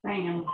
Bam.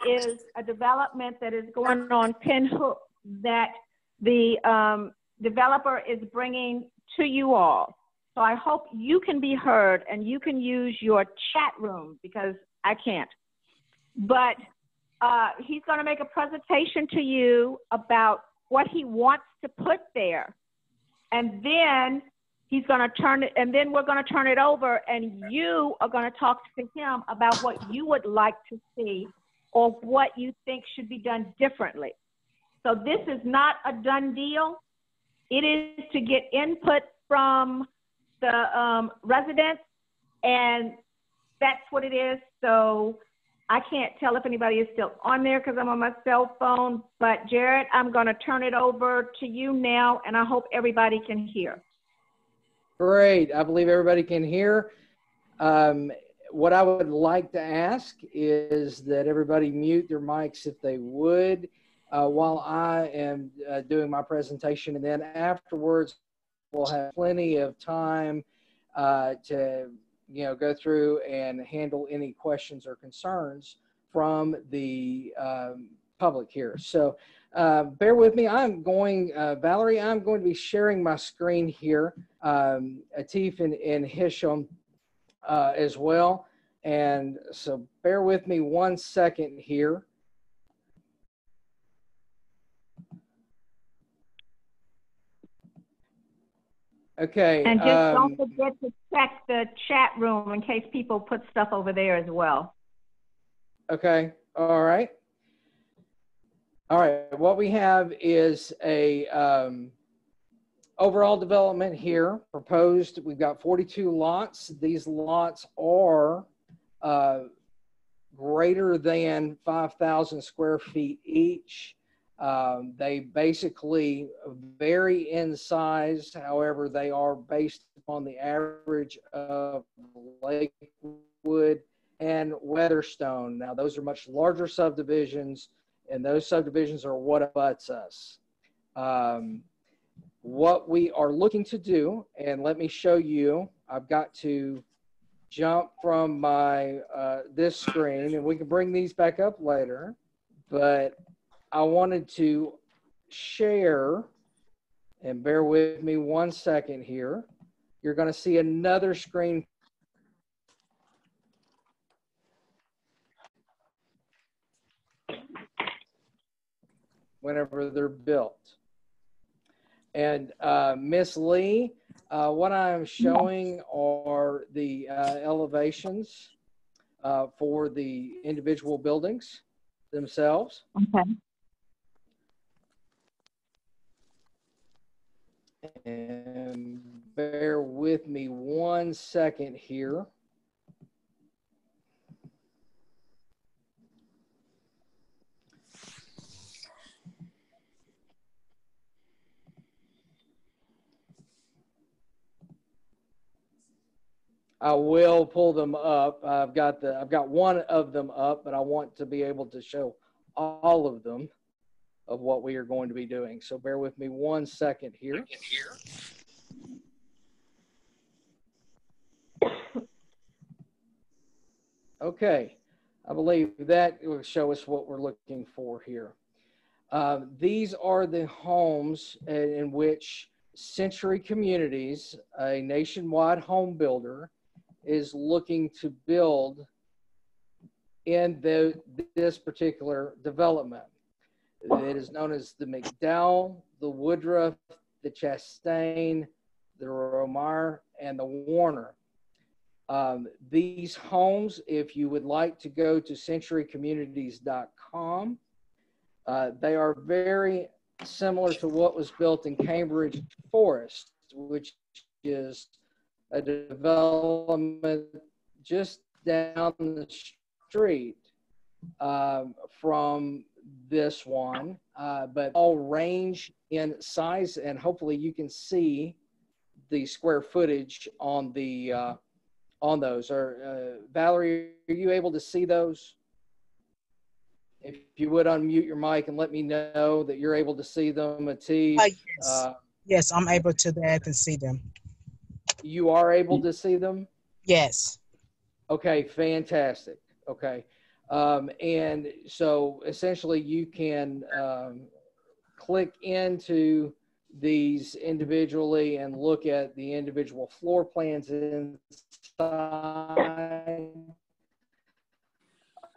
Is a development that is going on Pinhook that the developer is bringing to you all. So I hope you can be heard and you can use your chat room because I can't. But he's going to make a presentation to you about what he wants to put there. And then he's going to turn it, and then we're going to turn it over, and you are going to talk to him about what you would like to see or what you think should be done differently. So this is not a done deal. It is to get input from the residents, and that's what it is. So I can't tell if anybody is still on there because I'm on my cell phone, but Jared, I'm going to turn it over to you now, and I hope everybody can hear. Great. I believe everybody can hear. What I would like to ask is that everybody mute their mics if they would while I am doing my presentation, and then afterwards we'll have plenty of time to go through and handle any questions or concerns from the public here. So bear with me. I'm going, Valerie, I'm going to be sharing my screen here, Atif and Hisham as well. And so bear with me 1 second here. Okay. And just don't forget to check the chat room in case people put stuff over there as well. Okay. All right. All right. What we have is a overall development here proposed. We've got 42 lots. These lots are greater than 5,000 square feet each. They basically vary in size. However, they are based upon the average of Lakewood and Weatherstone. Now, those are much larger subdivisions, and those subdivisions are what abuts us. What we are looking to do, and let me show you, I've got to jump from my this screen, and we can bring these back up later, but I wanted to share, and bear with me 1 second here. You're going to see another screen whenever they're built. And Miss Lee, what I'm showing are the elevations for the individual buildings themselves. Okay. And bear with me 1 second here. I will pull them up. I've got one of them up, but I want to be able to show all of them of what we are going to be doing. So bear with me 1 second here. Okay, I believe that will show us what we're looking for here. These are the homes in which Century Communities, a nationwide home builder, is looking to build in this particular development. It is known as the McDowell, the Woodruff, the Chastain, the Romar, and the Warner. These homes, if you would like to go to centurycommunities.com, they are very similar to what was built in Cambridge Forest, which is a development just down the street from this one, but all range in size, and hopefully you can see the square footage on the on those. Valerie, are you able to see those? If you would unmute your mic and let me know that you're able to see them, Atif. Yes. Yes, I'm able to that and see them. You are able to see them? Yes. Okay, fantastic. Okay. And so essentially you can click into these individually and look at the individual floor plans inside.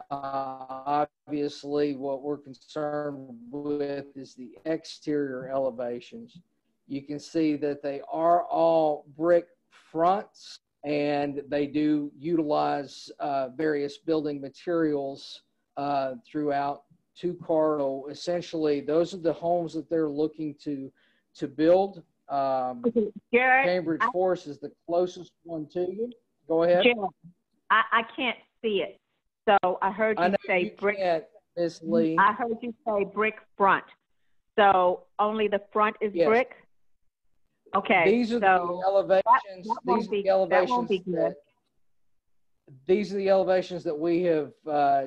Obviously, what we're concerned with is the exterior elevations. You can see that they are all brick fronts, and they do utilize various building materials throughout two corridors. Essentially, those are the homes that they're looking to build. Cambridge Forest is the closest one to you. Go ahead. Jared, I can't see it. So I heard you say brick. Miss Lee. I heard you say brick front. So only the front is brick? Okay. These are the elevations. These are the elevations that we have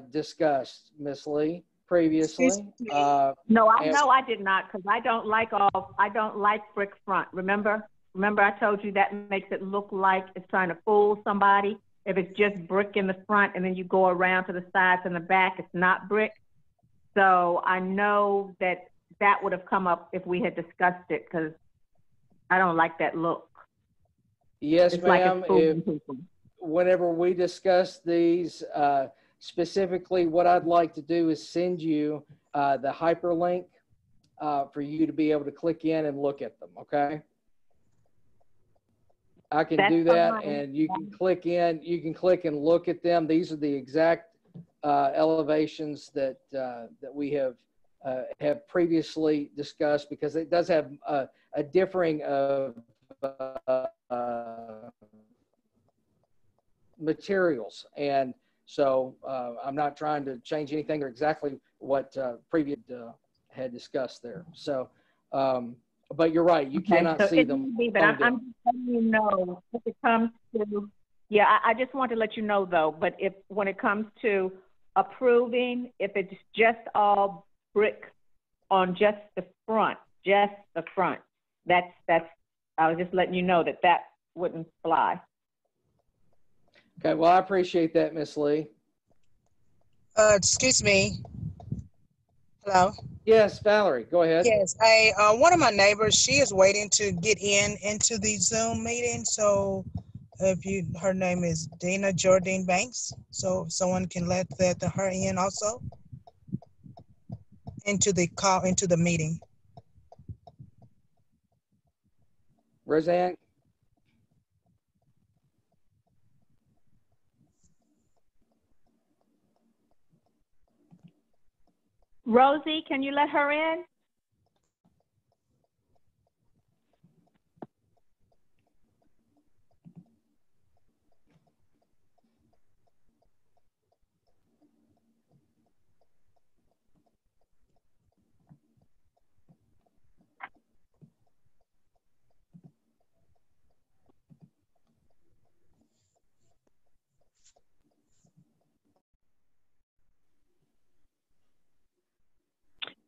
discussed, Miss Lee, previously. No, I did not, because I don't like brick front. Remember I told you that makes it look like it's trying to fool somebody. If it's just brick in the front and then you go around to the sides and the back, it's not brick. So I know that would have come up if we had discussed it, because I don't like that look. Yes, ma'am. Whenever we discuss these, specifically what I'd like to do is send you the hyperlink for you to be able to click in and look at them, okay? I can do that, and you can click in, you can click and look at them. These are the exact elevations that we have previously discussed, because it does have a differing of materials. And so I'm not trying to change anything or exactly what previous had discussed there. So, but you're right, you cannot see them. But I'm just letting you know, if it comes to, I just want to let you know though, but when it comes to approving, if it's just all brick on just the front, that's, I was just letting you know that wouldn't fly. Okay, well, I appreciate that, Miss Lee. Excuse me. Hello? Yes, Valerie, go ahead. Yes, one of my neighbors, she is waiting to get into the Zoom meeting. So her name is Dana Jordine Banks. So someone can let her in also into the meeting. Roseanne? Rosie, can you let her in?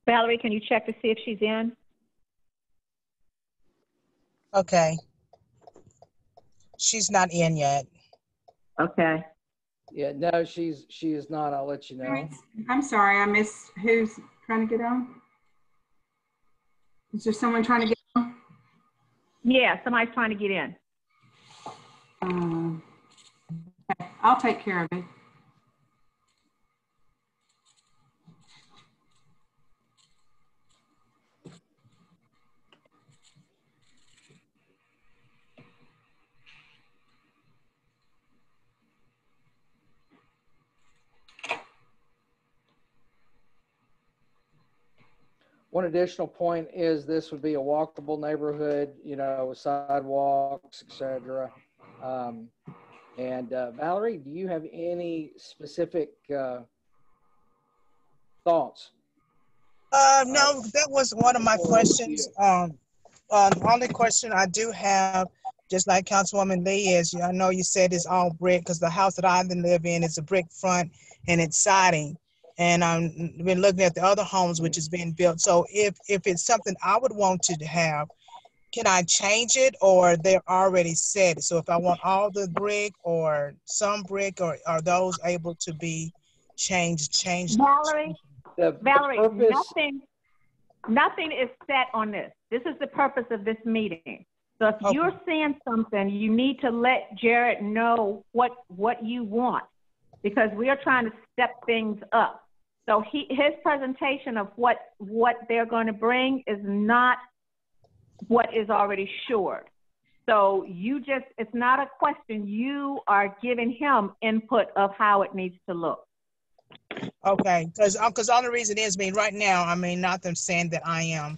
Valerie, can you check to see if she's in? Okay. She's not in yet. Okay. Yeah, no, she is not. I'll let you know. I'm sorry, I missed who's trying to get on. Is there someone trying to get on? Yeah, somebody's trying to get in. Okay, I'll take care of it. One additional point is this would be a walkable neighborhood, you know, with sidewalks, etc. Valerie, do you have any specific thoughts? No, that was one of my questions. The only question I do have, just like Councilwoman Lee is, I know you said it's all brick because the house that I live in is a brick front and it's siding. And I've been looking at the other homes which is being built. So if it's something I would want to have, can I change it or they're already set? So if I want all the brick or some brick, or are those able to be changed? Valerie, Valerie, purpose... nothing is set on this. This is the purpose of this meeting. So if you're saying something, you need to let Jared know what you want, because we are trying to step things up. So his presentation of what they're going to bring is not what is already assured. So it's not a question. You are giving him input of how it needs to look. Okay, because the only reason is, right now, not them saying that I am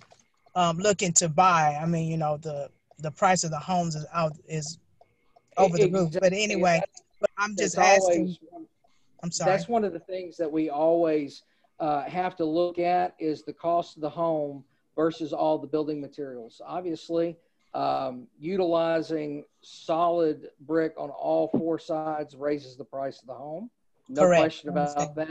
looking to buy. You know, the price of the homes is over the roof. But anyway, but I'm just asking. I'm sorry. That's one of the things that we always have to look at is the cost of the home versus all the building materials. Obviously, utilizing solid brick on all four sides raises the price of the home. No Correct. Question about that.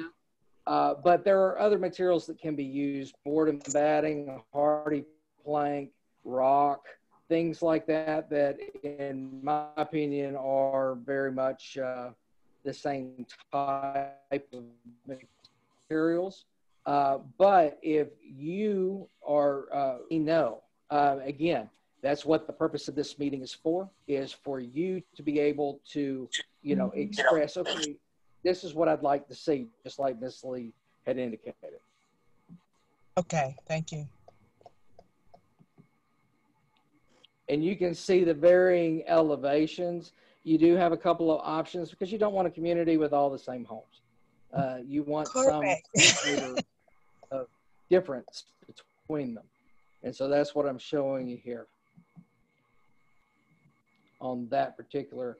But there are other materials that can be used: board and batting, hardy plank, rock, things like that, that in my opinion are very much the same type of materials. But if you are, again, that's what the purpose of this meeting is for you to be able to, express, okay, this is what I'd like to see, just like Ms. Lee had indicated. Okay, thank you. And you can see the varying elevations. You do have a couple of options because you don't want a community with all the same homes. You want Correct. some difference between them. And so that's what I'm showing you here on that particular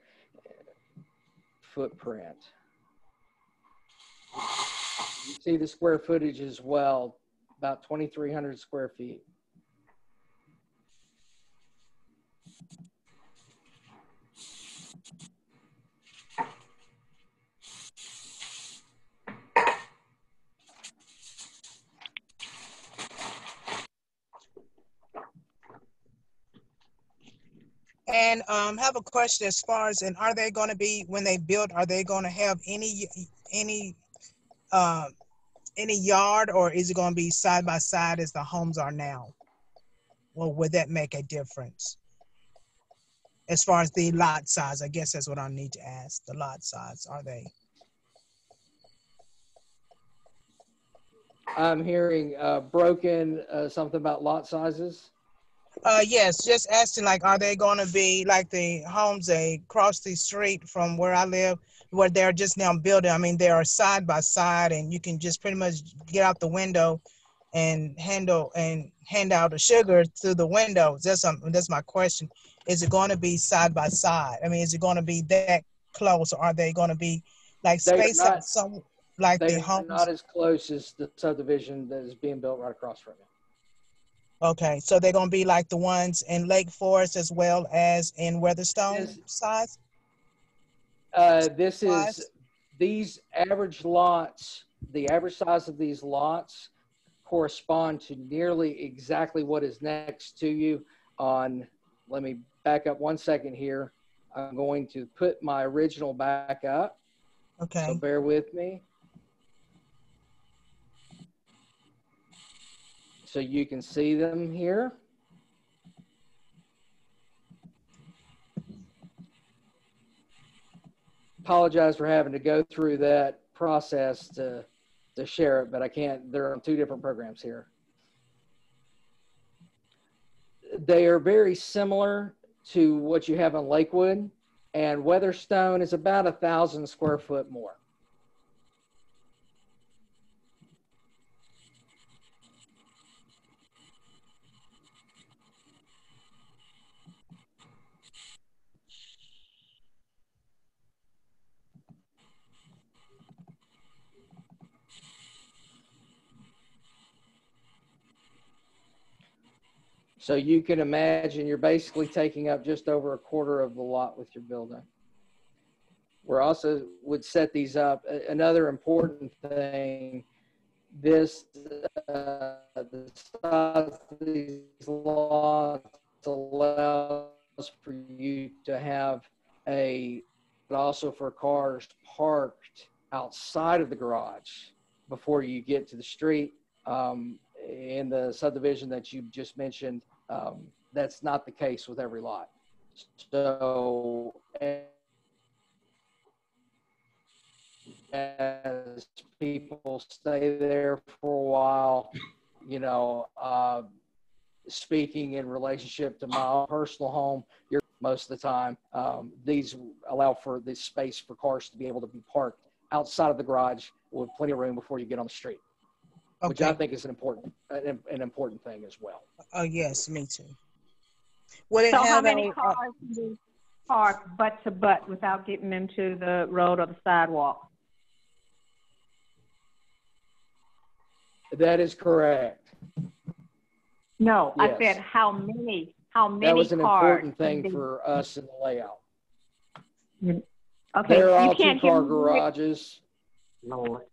footprint. You see the square footage as well, about 2,300 square feet. And have a question as far as, and are they going to be, when they build, are they going to have any yard, or is it going to be side by side as the homes are now? Well, would that make a difference? As far as the lot size, I guess that's what I need to ask. The lot size, are they? I'm hearing broken, something about lot sizes. Yes, just asking, like, are they going to be like the homes across the street from where I live, where they're just now building? I mean, they are side by side, and you can just pretty much get out the window and hand out the sugar through the windows. That's my question. Is it going to be side by side? I mean, is it going to be that close, or are they going to be like They are spaced out not. some like They the are not homes? as close as the subdivision that is being built right across from you. Okay, so they're going to be like the ones in Lake Forest as well as in Weatherstone This, size? this is, these average lots, the average size of these lots correspond to nearly exactly what is next to you on, let me back up 1 second here. I'm going to put my original back up. Okay. So bear with me. So you can see them here. Apologize for having to go through that process to share it, but I can't. They're on two different programs here. They are very similar to what you have in Lakewood, and Weatherstone is about 1,000 square foot more. So you can imagine you're basically taking up just over a quarter of the lot with your building. We're also would set these up. Another important thing, this the size of these lots allows for you to have but also for cars parked outside of the garage before you get to the street. In the subdivision that you just mentioned, that's not the case with every lot. So as people stay there for a while, you know, speaking in relationship to my own personal home, most of the time, these allow for this space for cars to be able to be parked outside of the garage with plenty of room before you get on the street. Okay. Which I think is an important thing as well. Oh yes, me too. Would it so have how many cars can you park butt to butt without getting into the road or the sidewalk? That is correct. No, yes. I said how many That was an cars important thing for us in the layout. Okay, there are all you can't two-car garages. Lord.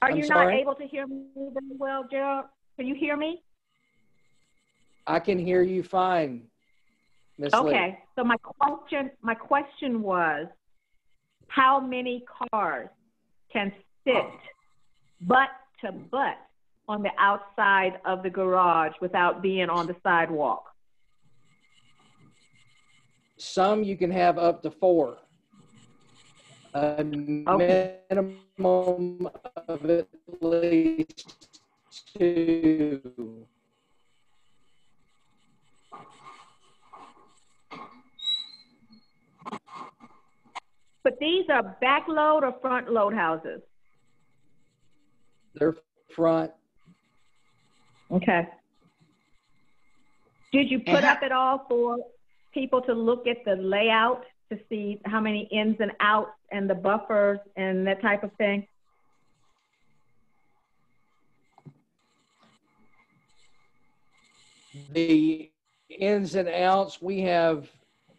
Are you not able to hear me very well, Gerald? Can you hear me? I can hear you fine, Ms. Okay, Lee. so my question was, how many cars can sit butt to butt on the outside of the garage without being on the sidewalk? Some you can have up to 4. A minimum of at least 2. But these are back load or front load houses? They're front. Okay. Did you put up at all for people to look at the layout to see how many ins and outs and the buffers and that type of thing? The ins and outs we have,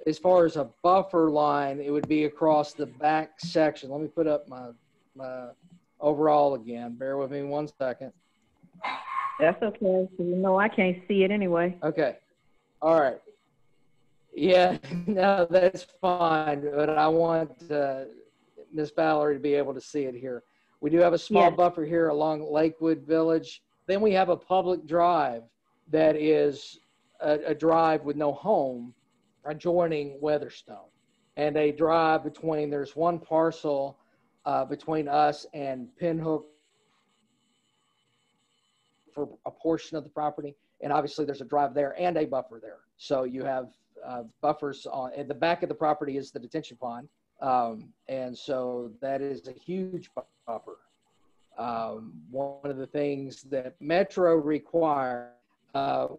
as far as a buffer line, it would be across the back section. Let me put up my overall again. Bear with me 1 second. That's okay. So you know I can't see it anyway. Okay. All right. Yeah, no, that's fine. But I want Ms. Valerie to be able to see it here. We do have a small buffer here along Lakewood Village. Then we have a public drive that is a drive with no home adjoining Weatherstone. And a drive between, there's one parcel between us and Pinhook for a portion of the property. And obviously there's a drive there and a buffer there. So you have buffers on, at the back of the property is the detention pond. And so that is a huge buffer. One of the things that Metro requires,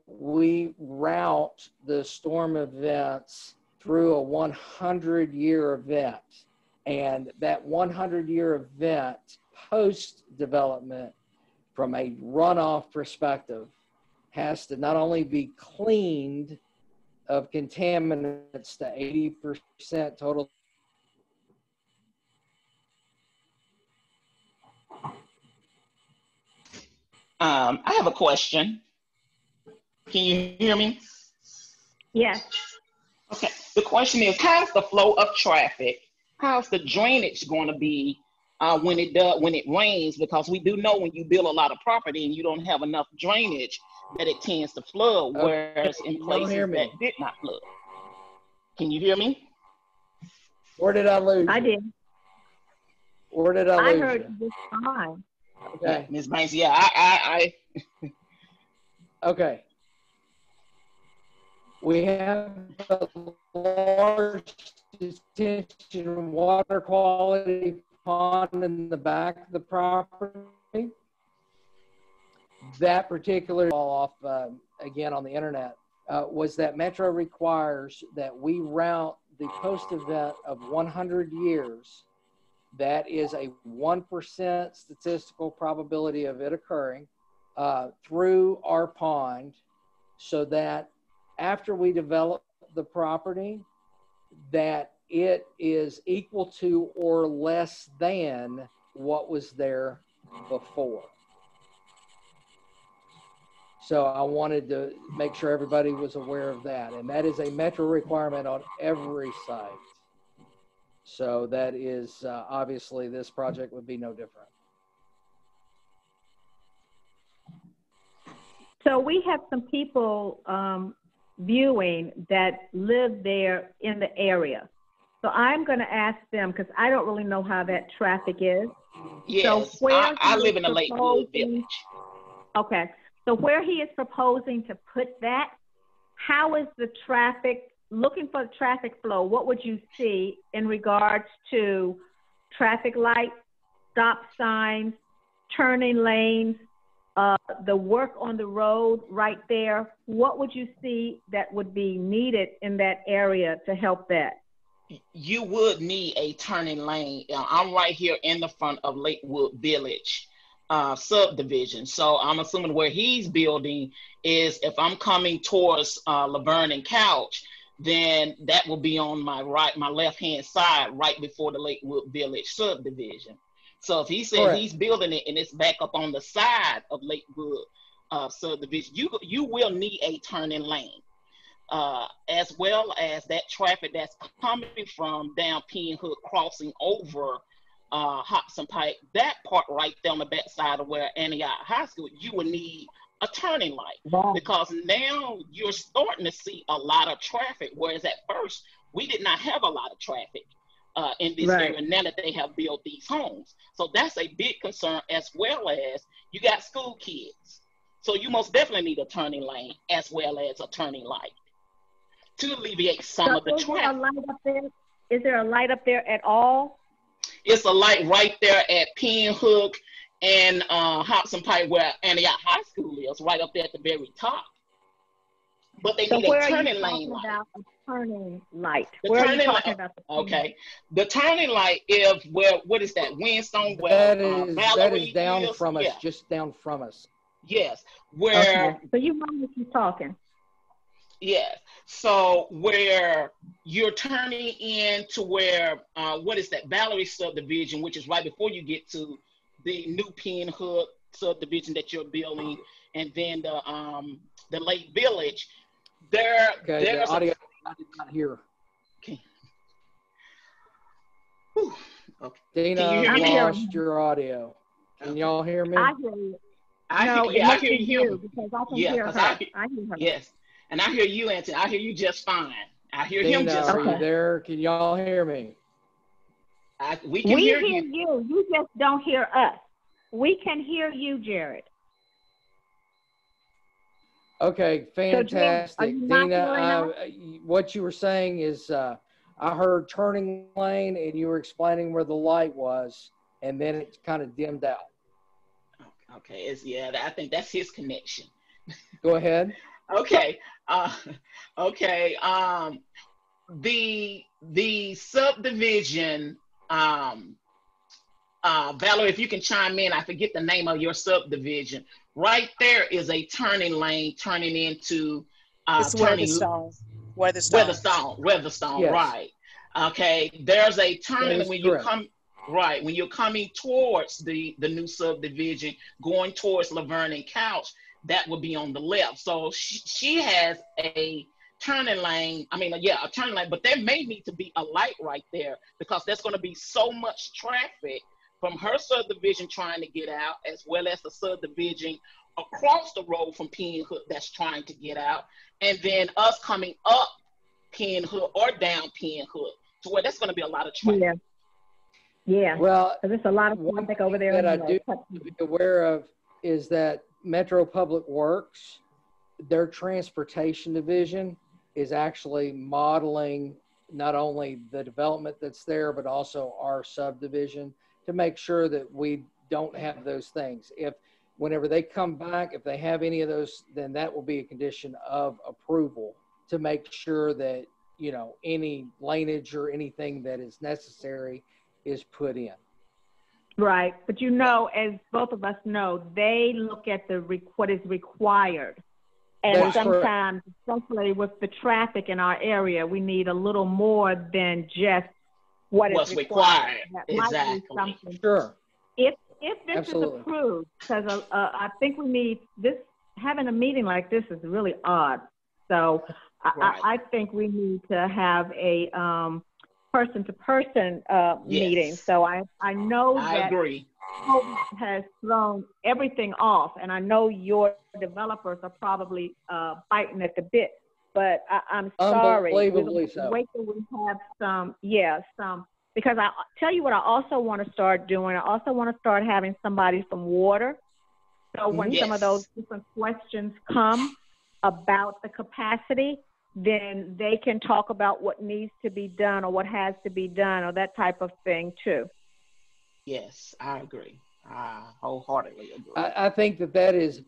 we route the storm events through a 100-year event. And that 100-year event post-development from a runoff perspective has to not only be cleaned of contaminants to 80% total. I have a question. Can you hear me? Yes. Okay. The question is, how's the flow of traffic? How's the drainage going to be when it rains? Because we do know when you build a lot of property and you don't have enough drainage, that it tends to flood, whereas in places that did not flood. Can you hear me? Or did I lose you? I did. Or did I lose I heard you? just fine. Okay. Ms. Banks, yeah, I Okay. We have a large detention water quality pond in the back of the property. That particular off again on the internet was that Metro requires that we route the post event of 100 years. That is a 1% statistical probability of it occurring through our pond, so that after we develop the property, that it is equal to or less than what was there before. So I wanted to make sure everybody was aware of that. And that is a Metro requirement on every site. So that is obviously this project would be no different. So we have some people viewing that live there in the area. So I'm going to ask them, because I don't really know how that traffic is. Yes, so I live in a Lakewood village. Okay. So where he is proposing to put that, how is the traffic, looking for the traffic flow, what would you see in regards to traffic lights, stop signs, turning lanes, the work on the road right there? What would you see that would be needed in that area to help that? You would need a turning lane. I'm right here in the front of Lakewood Village subdivision. So I'm assuming where he's building is, if I'm coming towards Laverne and Couch, then that will be on my right, my left-hand side, right before the Lakewood Village subdivision. So if he says he's building it and it's back up on the side of Lakewood subdivision, you will need a turning lane, as well as that traffic that's coming from down Pinhook crossing over Hobson Pike. That part right there on the back side of where Antioch High School, you will need a turning light. Wow. Because now you're starting to see a lot of traffic, whereas at first we did not have a lot of traffic in this area, now that they have built these homes. So that's a big concern, as well as you got school kids. So you most definitely need a turning lane as well as a turning light to alleviate some of the traffic. Is there a light up there at all? It's a light right there at Pinhook and Hobson Pike, where Antioch High School is, right up there at the very top. But they need a turning lane light. About a turning light? Where are you talking about? Okay, the turning light is where, what is that? Windstone, where that is down from us, just down from us. Yes, where. Okay. So you know what you're talking. Yes. So where you're turning in to where, what is that? Valerie subdivision, which is right before you get to the new Pinhook subdivision that you're building, and then the Lake Village. The audio I did not hear. Okay. Okay. Dina, I lost your audio. Can y'all hear me? I hear you. I hear you. Because I can hear her. I hear her. Yes. And I hear you, Antoinette. I hear you just fine. I hear Dina, him just fine. Are you there? Can y'all hear me? We can hear you. You just don't hear us. We can hear you, Jared. Okay, fantastic. are you not Dina, hearing us? what you were saying is I heard turning lane and you were explaining where the light was, and then it kind of dimmed out. Okay, I think that's his connection. Go ahead. Okay. Okay. The subdivision, Valerie, if you can chime in, I forget the name of your subdivision. Right there is a turning lane turning into It's Weatherstone. Weatherstone, Yes. right. Okay. There's a turning is when correct. you come right when you're coming towards the new subdivision, going towards Laverne and Couch, that would be on the left. So she has a turning lane. I mean, yeah, a turning lane, but there may need to be a light right there because there's going to be so much traffic from her subdivision trying to get out, as well as the subdivision across the road from Penn Hood that's trying to get out, and then us coming up Penn Hood or down Penn Hood, to where there's going to be a lot of traffic. Yeah. Yeah. Well, There's a lot of traffic over there. that I anyway. do be aware of is that Metro Public Works, their transportation division, is actually modeling not only the development that's there, but also our subdivision to make sure that we don't have those things. Whenever they come back, if they have any of those, then that will be a condition of approval to make sure that, you know, any laneage or anything that is necessary is put in. Right. But you know, as both of us know, they look at what is required. And sometimes, especially with the traffic in our area, we need a little more than just what's required. Exactly. Sure. If this Absolutely. is approved, because I think we need this, having a meeting like this is really odd. So Right. I think we need to have a person-to-person meeting. So I know I that agree. COVID has thrown everything off, and I know your developers are probably biting at the bit, but I'm sorry. Unbelievably so. Wait till we have some, because I tell you what I also want to start doing. I also want to start having somebody from water. So when some of those different questions come about the capacity, then they can talk about what needs to be done or what has to be done or that type of thing too. Yes, I agree. I wholeheartedly agree. I think that is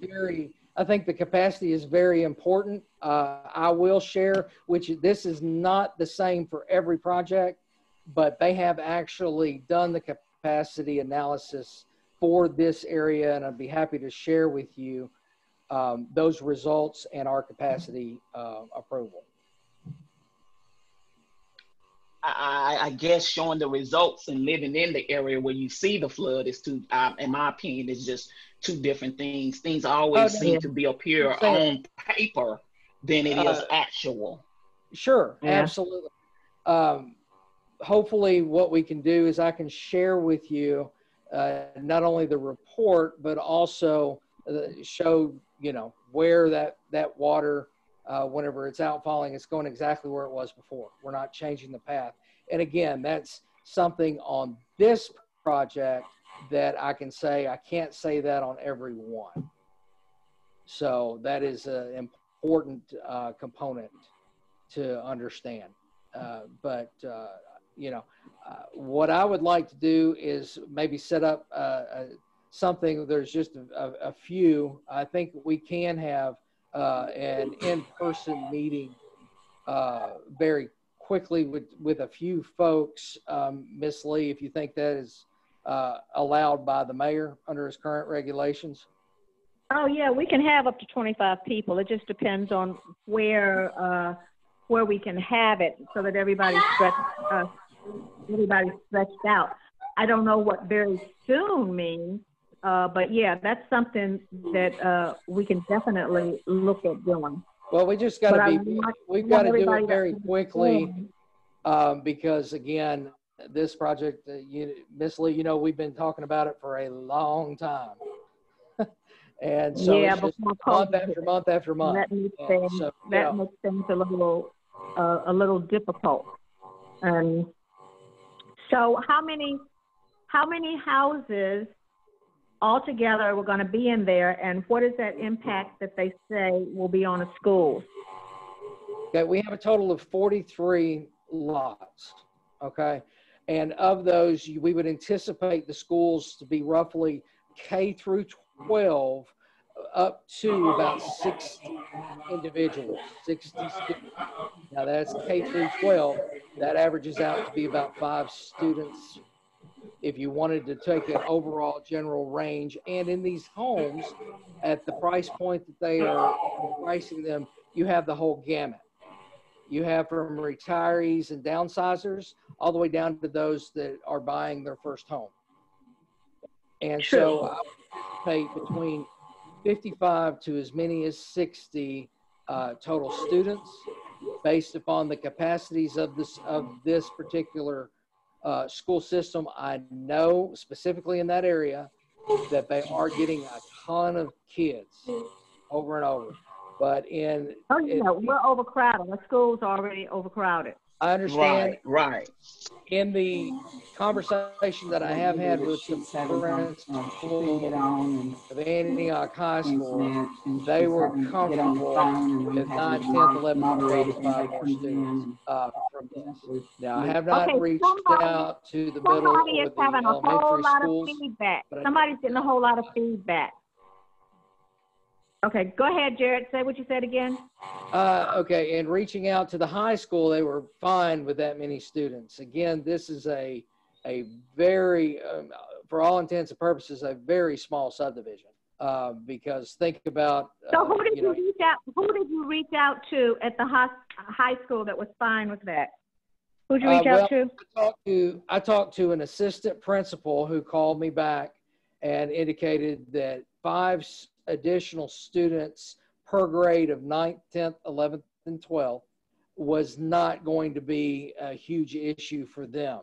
I think the capacity is very important. I will share, which this is not the same for every project, but they have actually done the capacity analysis for this area, and I'd be happy to share with you those results and our capacity approval. I guess showing the results and living in the area where you see the flood is two, in my opinion, is just two different things. Things always seem to be appear on paper than it is actual. Sure, absolutely. Hopefully what we can do is I can share with you not only the report, but also show, you know, where that water, whenever it's outfalling, it's going exactly where it was before. We're not changing the path. And again, that's something on this project that I can say. I can't say that on every one. So that is an important component to understand. You know, what I would like to do is maybe set up something. There's just a few. I think we can have an in-person meeting very quickly with a few folks. Ms. Lee, if you think that is allowed by the mayor under his current regulations. Oh yeah, we can have up to 25 people. It just depends on where we can have it so that everybody's stretched out. I don't know what very soon means, but yeah, that's something that we can definitely look at doing. Well, we just got to we've got to do it very quickly because again, this project, Ms. Lee, you know, we've been talking about it for a long time. And so it's just month after month after month. That makes things a little difficult. So how many houses altogether we're going to be in there, and what is that impact that they say will be on the schools? Okay, we have a total of 43 lots, okay? And of those, we would anticipate the schools to be roughly K through 12 up to about 60 individuals, 60 students. Now that's K through 12. That averages out to be about 5 students if you wanted to take an overall general range. And in these homes, at the price point that they are pricing them, you have the whole gamut. You have from retirees and downsizers all the way down to those that are buying their first home. And so I would pay between 55 to as many as 60 total students based upon the capacities of this particular school system. I know specifically in that area that they are getting a ton of kids over and over. But we're overcrowded. The school's already overcrowded. I understand. Right. In the conversation that I have had with the principal of Antioch High School, they were comfortable with 9th, 10th, 11th, 12th, 5 more students from this. Now, I have not reached out to the middle or the elementary schools. Somebody's getting a whole lot of feedback. Okay, go ahead, Jared. Say what you said again. Okay, and reaching out to the high school, they were fine with that many students. Again, this is a very, for all intents and purposes, a very small subdivision. Because think about. So who did you reach out? Who did you reach out to at the high school that was fine with that? Who did you reach out to? I talked to an assistant principal who called me back and indicated that 5 additional students per grade of 9th, 10th, 11th, and 12th was not going to be a huge issue for them.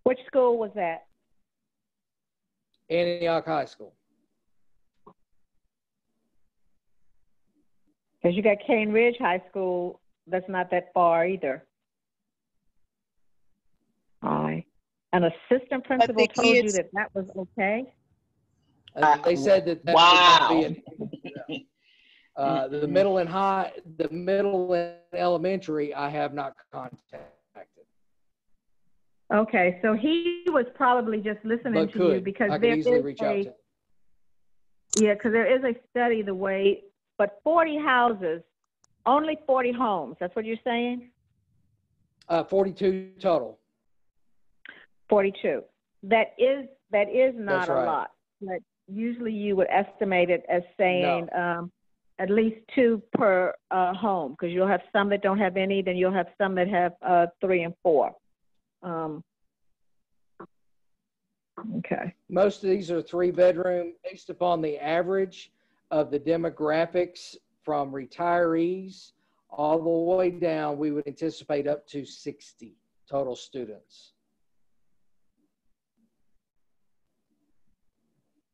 Which school was that? Antioch High School. Because you got Cane Ridge High School, that's not that far either. All right. An assistant principal told you that was okay? They said that would not be an issue. The middle and elementary, I have not contacted. Okay, so he was probably just listening to you because there is because there is a study but 40 houses, only 40 homes. That's what you're saying? 42 total. 42. That is not a lot. But usually you would estimate it as saying at least 2 per home, because you'll have some that don't have any, then you'll have some that have 3 and 4. Okay. Most of these are 3-bedroom based upon the average of the demographics from retirees all the way down. We would anticipate up to 60 total students.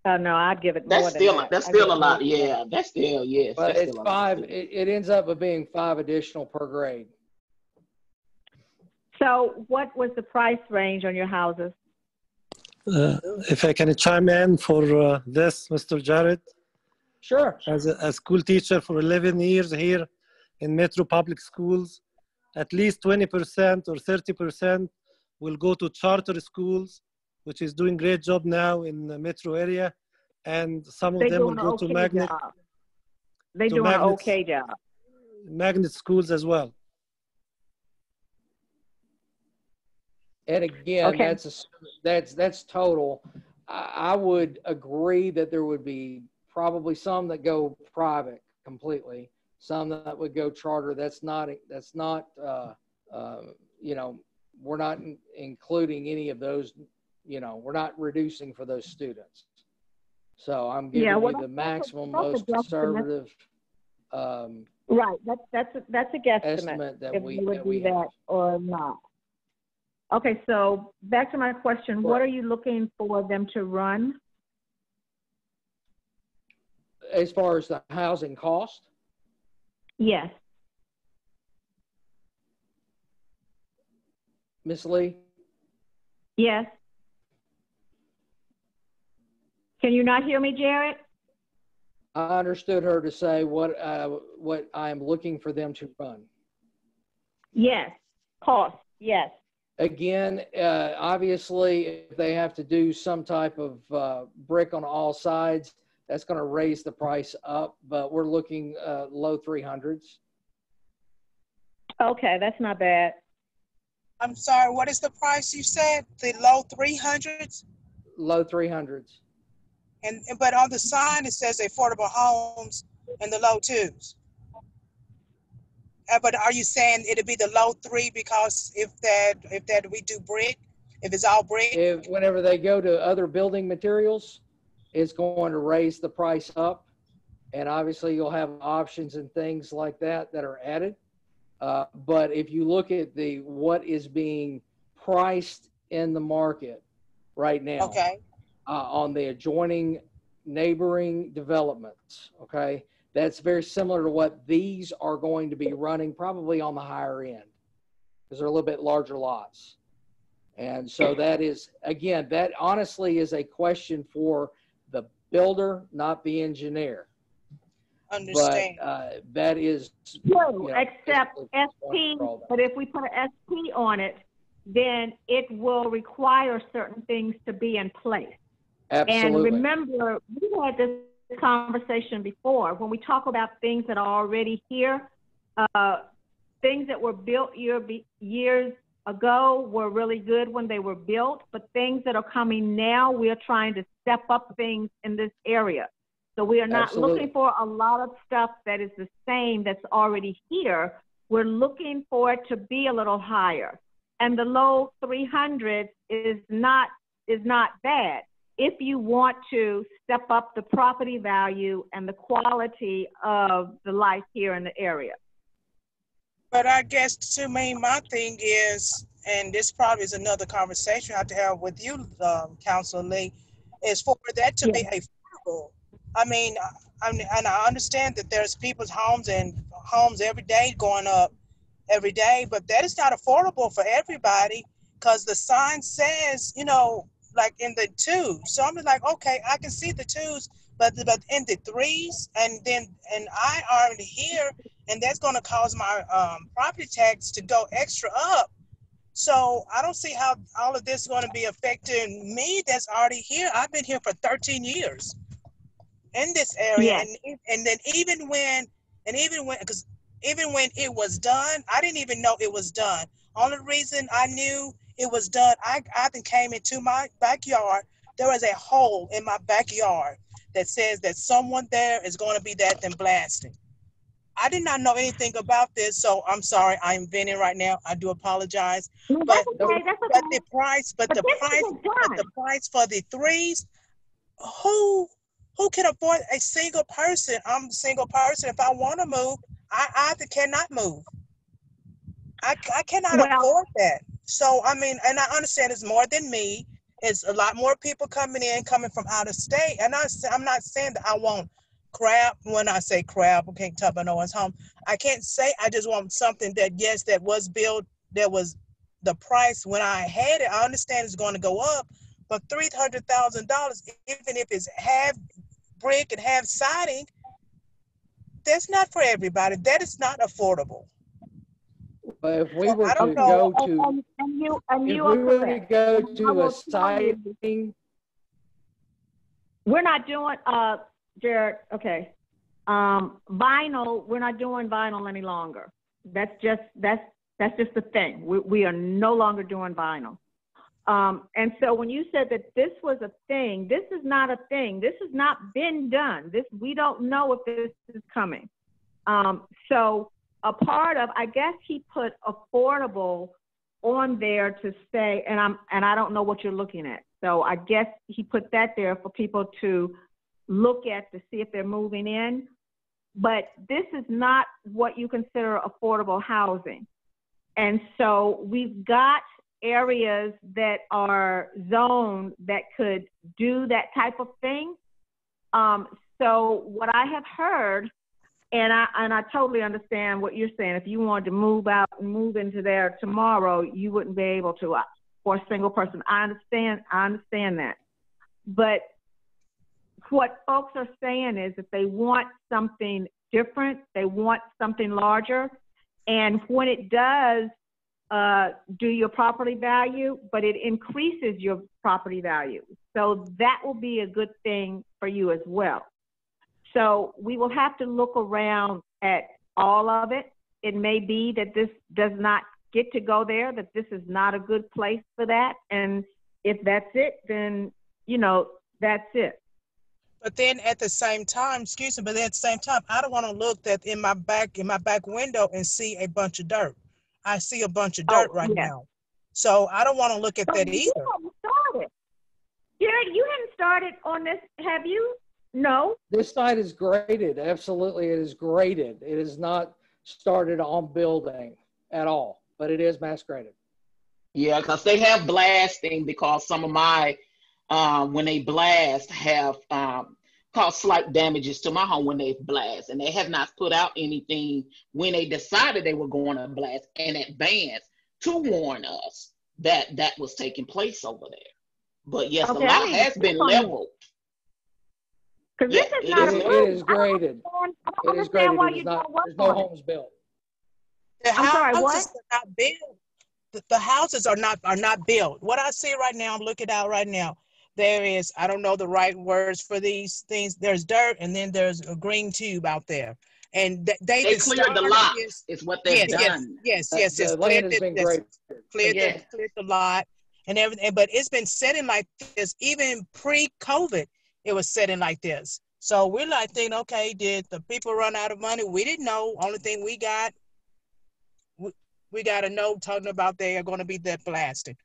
No, I'd give it more that's than still, that. That's still a lot. Yeah, that's still, yes. But it's 5. It ends up with being 5 additional per grade. So what was the price range on your houses? If I can chime in for this, Mr. Jared. Sure. As a school teacher for 11 years here in Metro Public Schools, at least 20% or 30% will go to charter schools, which is doing great job now in the metro area, and some of them will go to magnet. They do an okay job. Magnet schools as well. And again, that's total. I would agree that there would be probably some that go private completely, some that would go charter. That's not we're not including any of those. We're not reducing for those students. So I'm giving you the maximum, most conservative. Right. That's a guesstimate. Estimate that we do that or not. Okay. So back to my question: What are you looking for them to run? As far as the housing cost? Yes. Ms. Lee? Yes. Can you not hear me, Jared? I understood her to say what I am looking for them to run. Yes, cost, yes. Again, obviously, if they have to do some type of brick on all sides, that's going to raise the price up, but we're looking low 300s. Okay, that's not bad. I'm sorry, what is the price you said? The low 300s? Low 300s. But on the sign it says affordable homes in the low 2s. But are you saying it'll be the low 3 because if that we do brick, if it's all brick? Whenever they go to other building materials, it's going to raise the price up, and obviously you'll have options and things like that that are added. But if you look at what is being priced in the market right now, Okay. On the adjoining neighboring developments, okay, that's very similar to what these are going to be running, probably on the higher end, because they're a little bit larger lots. And so that is, again, that honestly is a question for the builder, not the engineer. Understand. But that is, True, except SP, but if we put an SP on it, then it will require certain things to be in place. Absolutely. And remember, we had this conversation before. When we talk about things that are already here, things that were built years ago were really good when they were built, but things that are coming now, we are trying to step up things in this area. So we are not looking for a lot of stuff that is the same that's already here. We're looking for it to be a little higher. And the low 300s is not bad if you want to step up the property value and the quality of the life here in the area. But I guess to me, my thing is, and this probably is another conversation I have to have with you, Councilor Lee, is for that to be affordable. I mean, and I understand that there's people's homes every day going up every day, but that is not affordable for everybody because the sign says, like in the 2s. So I'm like, okay, I can see the 2s, but in the 3s, and I already here, and that's going to cause my property tax to go extra up. So I don't see how all of this is going to be affecting me that's already here. I've been here for 13 years in this area. Yes. And then even when it was done, I didn't even know it was done. Only reason I knew it was done, I then came into my backyard. There was a hole in my backyard that says that someone there is going to be that then blasting. I did not know anything about this, so I'm sorry. I'm venting right now. I do apologize. No, but okay. The price for the 3s, who can afford a single person? I'm a single person. If I want to move, I cannot move. I cannot afford that. So, I mean, and I understand it's more than me. It's a lot more people coming from out of state. And I'm not saying that I want crap. When I say crap, I can't tell by no one's home. I can't say I just want something that, yes, that was built, that was the price when I had it. I understand it's going to go up, but $300,000, even if it's half brick and half siding, that's not for everybody. That is not affordable. But if we were to go to a siding, we're not doing Jared. Okay, vinyl. We're not doing vinyl any longer. That's just the thing. We are no longer doing vinyl. And so when you said that this was a thing, this is not a thing. This has not been done. We don't know if this is coming. So a part of, I guess he put affordable on there to say, and I don't know what you're looking at. So I guess he put that there for people to look at to see if they're moving in. But this is not what you consider affordable housing. And so we've got areas that are zoned that could do that type of thing. So what I have heard, and I totally understand what you're saying. If you wanted to move out and move into there tomorrow, you wouldn't be able to for a single person. I understand that. But what folks are saying is that they want something different, they want something larger, and when it does do your property value, but it increases your property value. So that will be a good thing for you as well. So we will have to look around at all of it. It may be that this does not get to go there, that this is not a good place for that. And if that's it, then, you know, that's it. But then at the same time, excuse me, but at the same time, I don't want to look that in my back window and see a bunch of dirt. I see a bunch of dirt right now. So I don't want to look at that either. You haven't started. Jared, you hadn't started on this, have you? No. This site is graded. Absolutely, it is graded. It is not started on building at all, but it is mass graded. Yeah, because they have blasting, because some of my, when they blast, have caused slight damages to my home when they blast. And they have not put out anything when they decided they were going to blast in advance to warn us that that was taking place over there. But yes, Okay, the lot has been leveled. Because Yeah, this is not It is graded. It is graded. Why It is you not, don't work there's no on it. homes built. The I'm sorry, what? houses are not built. The houses are not built. What I see right now, I'm looking out right now. There is, I don't know the right words for these things. There's dirt, and then there's a green tube out there. And They cleared the lot, is what they've done. Yes. The land has been graded. Cleared the lot and everything. But it's been setting like this, even pre-COVID, it was setting like this. So we're like thinking, okay, did the people run out of money? We didn't know. Only thing we got, we got a note talking about they are going to be that blasted.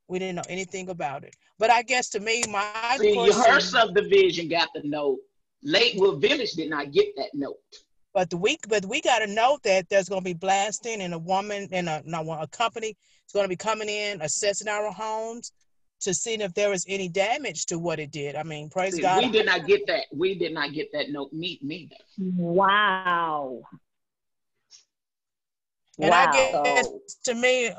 We didn't know anything about it. But I guess to me, my question, her subdivision got the note. Lakewood Village did not get that note. But we got to know that there's going to be blasting, and a woman and a company is going to be coming in, assessing our homes to see if there was any damage to what it did. I mean, praise God. We did not get that. We did not get that note neither. Wow. And I guess to me,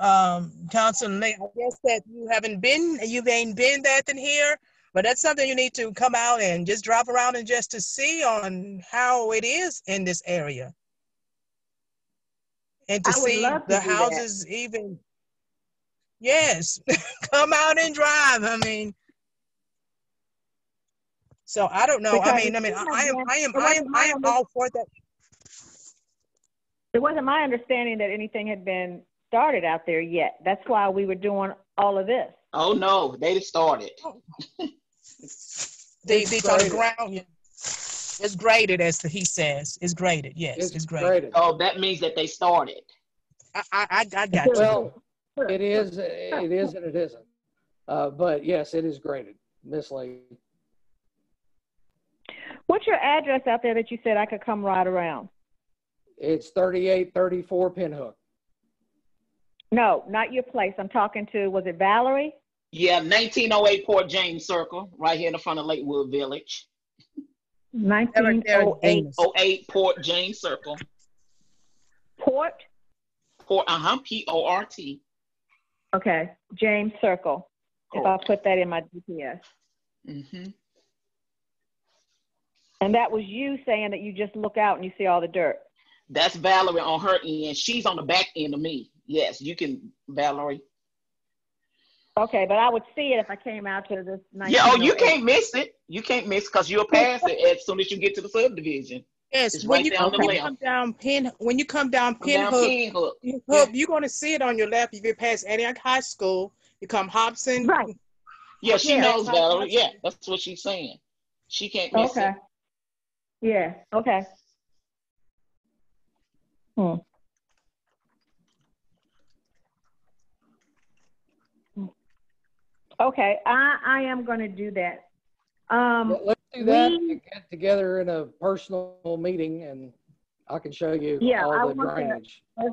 Councilman, I guess that you ain't been that in here, but that's something you need to come out and just drop around and just to see on how it is in this area. And to see the houses even, yes, come out and drive. I mean, so I don't know. Because I am all for that. It wasn't my understanding that anything had been started out there yet. That's why we were doing all of this. Oh no, they started. They on the ground. It's graded, as he says. It's graded. Yes, it's graded. Oh, that means that they started. I got you. Well, it is, and it isn't. But yes, it is graded, Miss Lee. What's your address out there that you said I could come right around? It's 3834 Pinhook. No, not your place. I'm talking to, was it Valerie? Yeah, 1908 Port James Circle, right here in the front of Lakewood Village. 1908 Port James Circle. Port, P-O-R-T. Okay, James Circle. If I put that in my GPS. Mm-hmm. And that was you saying that you just look out and you see all the dirt. That's Valerie on her end. She's on the back end of me. Yes, you can, Valerie. Okay, but I would see it if I came out to this. Yeah, you can't miss it. You can't miss because you'll pass it as soon as you get to the subdivision. Yes, when you come down Pinhook, you're going to see it on your left. If you pass Antioch High School, you come Hobson. Right. Yeah, she knows, Valerie. Yeah, that's what she's saying. She can't miss it. Yeah, okay. Okay, I am going to do that. Let's do that and get together in a personal meeting, and I can show you all the drainage. I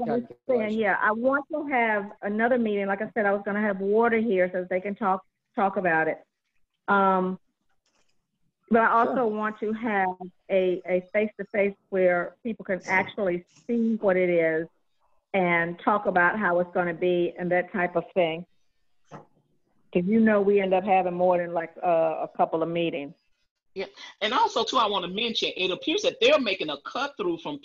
want to have another meeting. Like I said, I was going to have water here so that they can talk about it. But I also want to have a face-to-face where people can actually see what it is and talk about how it's going to be and that type of thing. Because we end up having more than like a couple of meetings. Yeah, and also too, I want to mention it appears that they're making a cut through from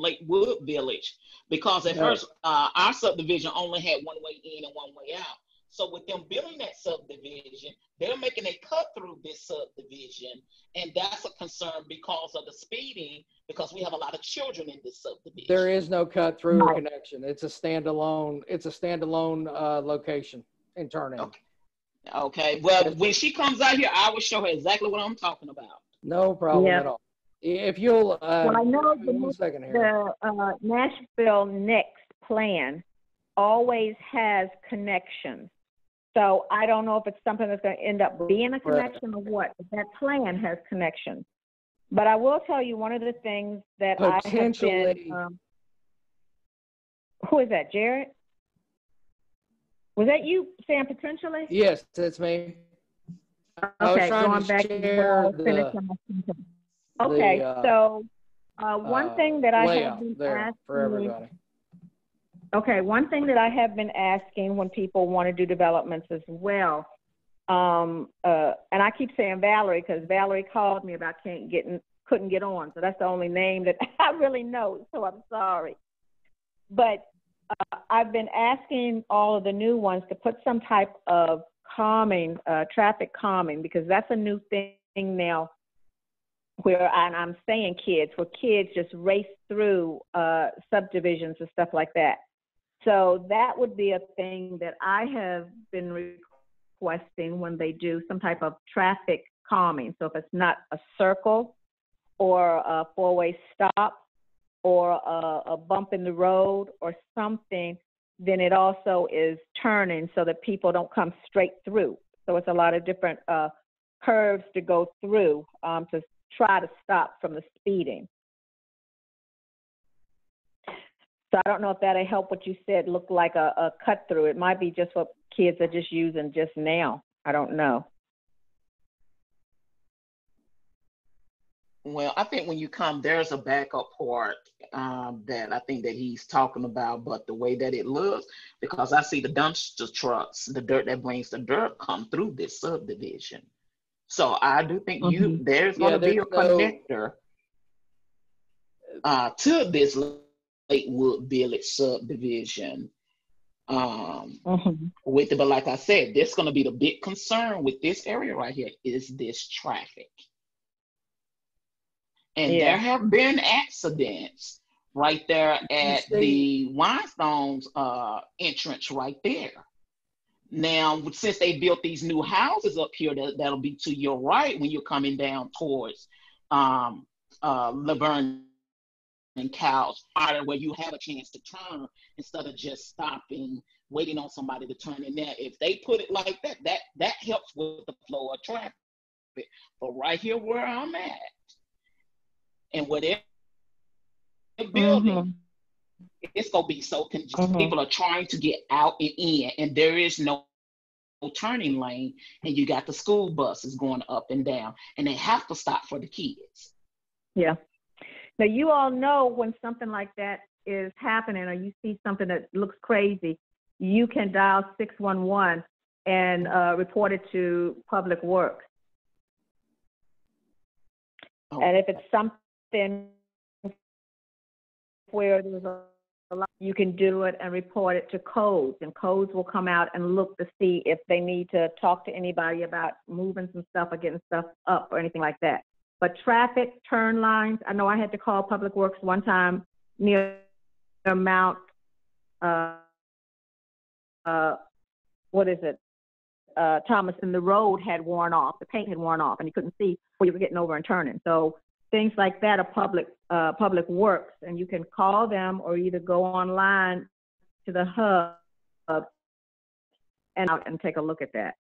Lakewood Village, because at Right. first our subdivision only had one way in and one way out. So with them building that subdivision, they're making a cut through this subdivision, and that's a concern because of the speeding. Because we have a lot of children in this subdivision. There is no cut through or Right. connection. It's a standalone. It's a standalone location and turn in. Okay. Okay. Well, when she comes out here, I will show her exactly what I'm talking about. No problem Yeah. at all. If you'll, Well, I know give me 1 second here. the Nashville Next plan always has connections. So I don't know if it's something that's going to end up being a connection or what, but that plan has connections. But I will tell you one of the things that I have Potentially. been, who is that, Jared? Was that you saying potentially? Yes, that's me. I was Okay, trying going to back to share the finishing my sentence. Okay, so one thing that I have layout been there for asking, everybody. okay, one thing that I have been asking when people want to do developments as well, and I keep saying Valerie because Valerie called me about couldn't get on, so that's the only name that I really know, so I'm sorry. But I've been asking all of the new ones to put some type of calming, traffic calming, because that's a new thing now where, and I'm saying kids, where kids just race through subdivisions and stuff like that. So that would be a thing that I have been requesting when they do some type of traffic calming. So if it's not a circle or a four-way stop or a bump in the road or something, then it also is turning so that people don't come straight through. So it's a lot of different curves to go through to try to stop from the speeding. So I don't know if that'll help what you said look like a cut through. It might be just what kids are just using just now. I don't know. Well, I think when you come, there's a backup part that I think that he's talking about, but the way that it looks, because I see the dumpster trucks, the dirt that brings the dirt come through this subdivision. So I do think there's going to be a connector to this Lakewood Village subdivision. With it, but like I said, there's going to be the big concern with this area right here is this traffic. And there have been accidents right there at the Winestone's entrance right there. Now, since they built these new houses up here, that'll be to your right when you're coming down towards Laverne and Cow's, where you have a chance to turn instead of just stopping, waiting on somebody to turn in there. If they put it like that, that helps with the flow of traffic. But right here where I'm at, and whatever building, it's gonna be so congested. People are trying to get out and in, and there is no turning lane, and you got the school buses going up and down, and they have to stop for the kids. Yeah. Now you all know when something like that is happening, or you see something that looks crazy, you can dial 611 and report it to Public Works. And if it's something where there's a lot, you can do it and report it to codes, and codes will come out and look to see if they need to talk to anybody about moving some stuff or getting stuff up or anything like that. But traffic, turn lines, I know I had to call Public Works one time near Mount, what is it? Thomas, and the road had worn off, the paint had worn off, and you couldn't see where you were getting over and turning. So things like that are Public Works, and you can call them or either go online to the hub and take a look at that.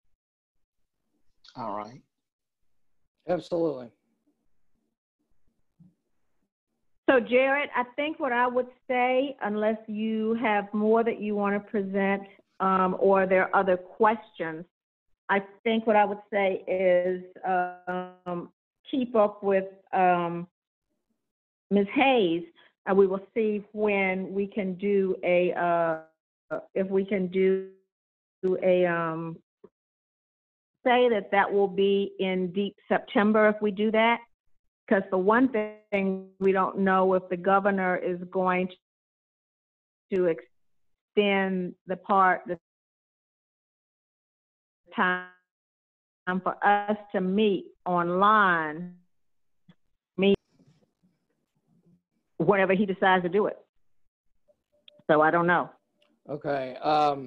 All right. Absolutely. So Jared, I think what I would say, unless you have more that you want to present or there are other questions, I think what I would say is keep up with Ms. Hayes, and we will see when we can do if we can do a say that that will be in deep September if we do that. Because for one thing, we don't know if the governor is going to extend the time for us to meet online, whenever he decides to do it. So I don't know. Okay.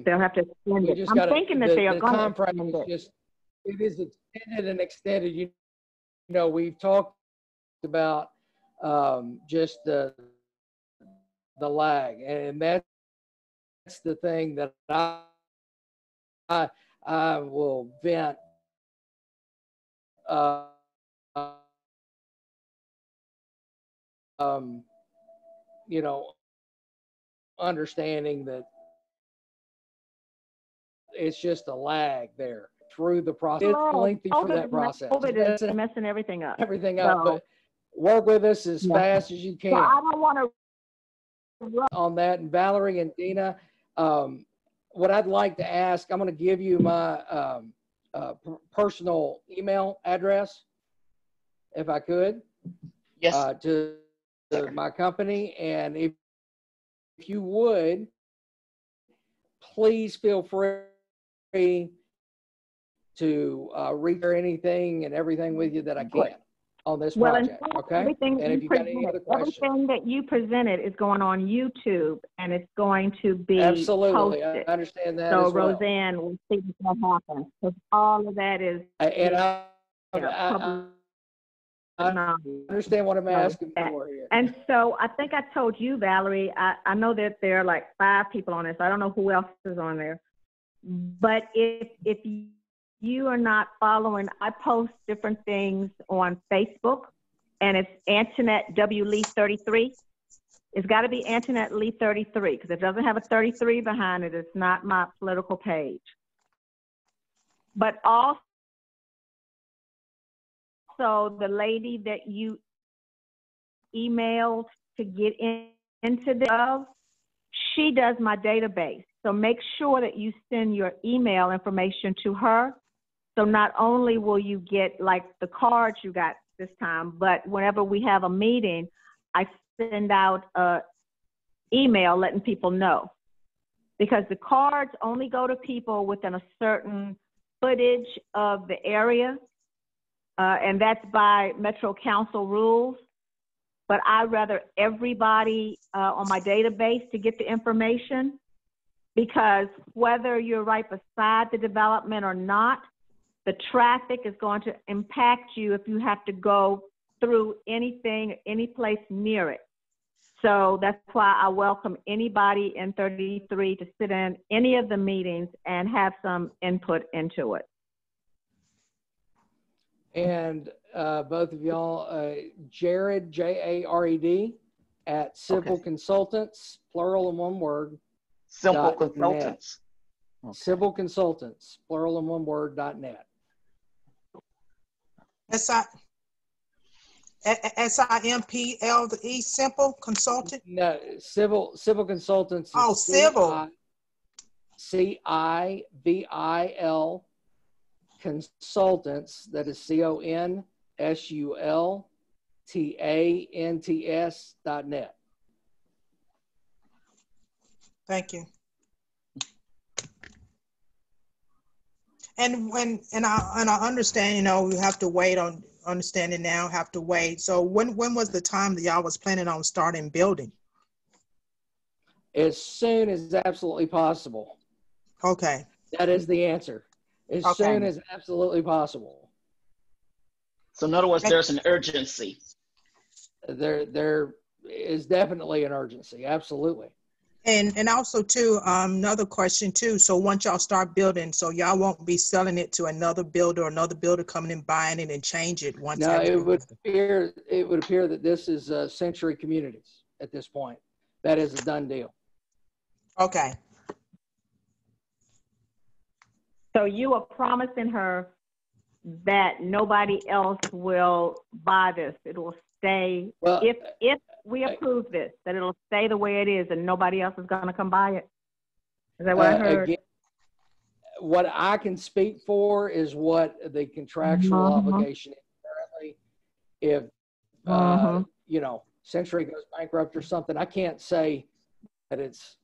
They'll have to extend it. I'm thinking that they are going to extend it. It is extended and extended. You know, we've talked about just the lag, and that's the thing that I will vent you know, understanding that it's just a lag there through the process. It's lengthy for that process. COVID is messing everything up. But work with us as fast as you can. So I don't want to on that. And Valerie and Dina, what I'd like to ask, I'm going to give you my personal email address, if I could. Yes. To my company, and if you would, please feel free to read anything and everything with you that I can on this project. Okay. And if you got any other questions, everything that you presented is going on YouTube, and it's going to be absolutely posted. I understand that. So as well. Roseanne will see what happens, because all of that is. I understand what I'm asking for here. And so I think I told you, Valerie, I know that there are like 5 people on this. I don't know who else is on there. But if you are not following, I post different things on Facebook, and it's Antoinette W. Lee 33. It's got to be Antoinette Lee 33, because if it doesn't have a 33 behind it, it's not my political page. But also, the lady that you emailed to get into this, she does my database. So make sure that you send your email information to her. So not only will you get like the cards you got this time, but whenever we have a meeting, I send out an email letting people know. Because the cards only go to people within a certain footage of the area. And that's by Metro Council rules. But I'd rather everybody on my database to get the information, because whether you're right beside the development or not, the traffic is going to impact you if you have to go through anything, any place near it. So that's why I welcome anybody in 33 to sit in any of the meetings and have some input into it. And both of y'all, Jared, Jared, at Civil Consultants, plural in one word. Simple Consultants. Okay. Civil Consultants, plural in one word, .net. SIMPLE, Simple Consultant? No, Civil Consultants. Oh, Civil. CIVIL Consultants, that is CONSULTANTS.net. Thank you. And I understand, you know, we have to wait on understanding now, have to wait. So when was the time that y'all was planning on starting building? As soon as absolutely possible. Okay. That is the answer. As soon as absolutely possible. So in other words, there's an urgency. There is definitely an urgency. Absolutely. And also too, another question too. So once y'all start building, so y'all won't be selling it to another builder coming and buying it and change it once. No, it would appear that this is Century Communities at this point. That is a done deal. Okay. So you are promising her that nobody else will buy this. It will stay, well, if we approve this, that it'll stay the way it is and nobody else is going to come buy it. Is that what I heard? Again, what I can speak for is what the contractual obligation is currently. If, you know, Century goes bankrupt or something, I can't say that it's,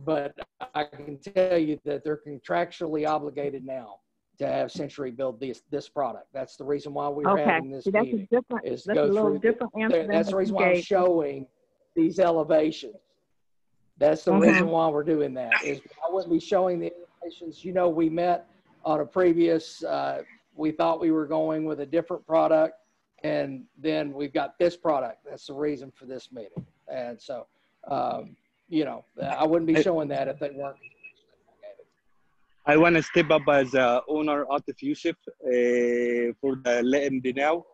but I can tell you that they're contractually obligated now to have Century build this product. That's the reason why we're having this meeting. Is to go through. That's the reason why I'm showing these elevations. That's the reason why we're doing that. Is I wouldn't be showing the elevations. You know, we met on a previous. We thought we were going with a different product, and then we've got this product. That's the reason for this meeting. And so, you know, I wouldn't be showing that if they weren't. I want to step up as owner Atif Yusuf for the LMD now.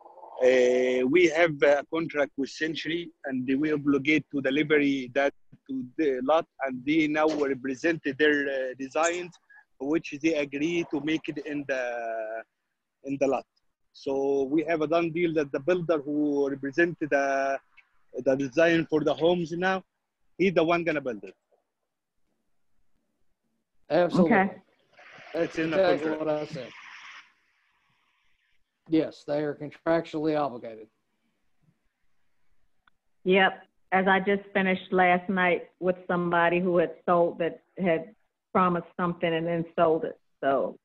We have a contract with Century, and we obligate to deliver that to the lot, and they now represent their designs, which they agree to make it in the lot. So we have a done deal that the builder who represented the design for the homes now, he's the one gonna build it. Absolutely. Okay. That's in the Exactly contract. what I said. Yes, they are contractually obligated. Yep. As I just finished last night with somebody who had had promised something and then sold it. So,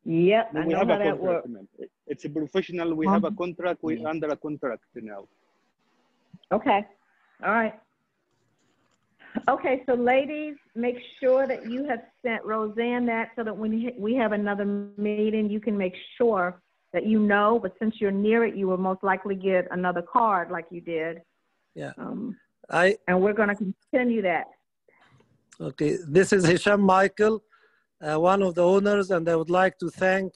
yep, I know how that works. It's a professional. We have a contract. We're under a contract now. Okay. All right. Okay, so ladies, make sure that you have sent Roseanne that so that when we have another meeting, you can make sure that you know, but since you're near it, you will most likely get another card like you did. Yeah. And we're going to continue that. Okay, this is Hisham Michael, one of the owners, and I would like to thank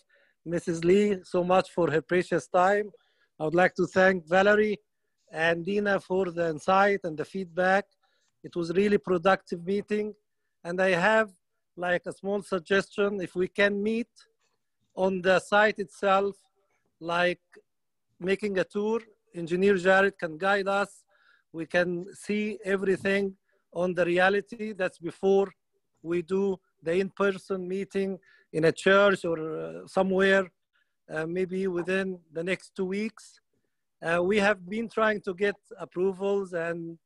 Mrs. Lee so much for her precious time. I would like to thank Valerie and Dina for the insight and the feedback. It was really productive meeting, and I have like a small suggestion. If we can meet on the site itself, like making a tour, Engineer Jared can guide us. We can see everything on the reality. That's before we do the in-person meeting in a church or somewhere, maybe within the next 2 weeks. We have been trying to get approvals and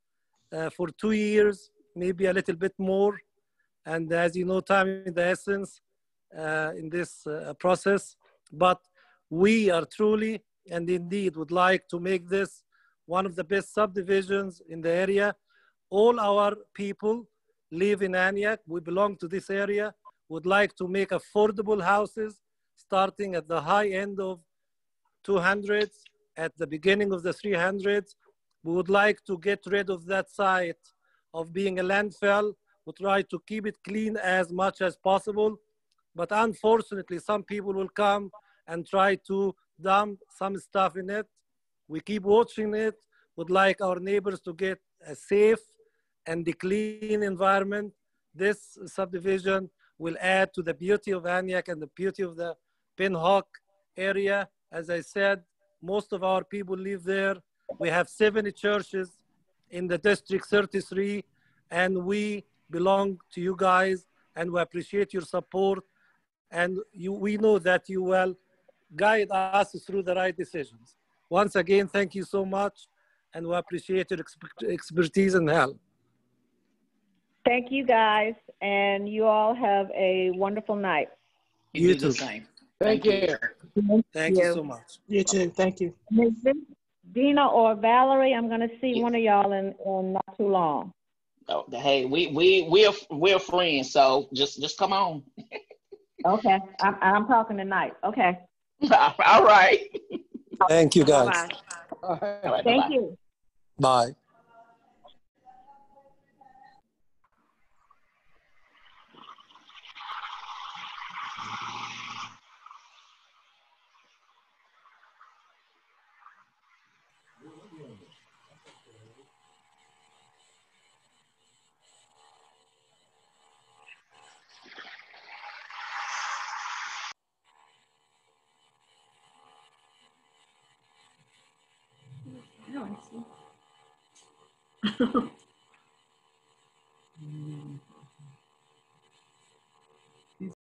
for 2 years, maybe a little bit more. And as you know, time is the essence in this process. But we are truly and indeed would like to make this one of the best subdivisions in the area. All our people live in Antioch. We belong to this area. Would like to make affordable houses starting at the high end of 200s, at the beginning of the 300s. We would like to get rid of that site of being a landfill. We try to keep it clean as much as possible. But unfortunately, some people will come and try to dump some stuff in it. We keep watching it. Would like our neighbors to get a safe and a clean environment. This subdivision will add to the beauty of Antioch and the beauty of the Pinhawk area. As I said, most of our people live there. We have 70 churches in the District 33, and we belong to you guys, and we appreciate your support. And we know that you will guide us through the right decisions. Once again, thank you so much, and we appreciate your expertise and help. Thank you, guys, and you all have a wonderful night. You too. Thank you. Thank you so much. You too. Thank you. Dina or Valerie, I'm going to see one of y'all in not too long. Oh, hey, we're friends, so just come on. Okay, I'm talking tonight. Okay. All right. Thank you, guys. Bye-bye. All right. Thank you. Bye. No, I see.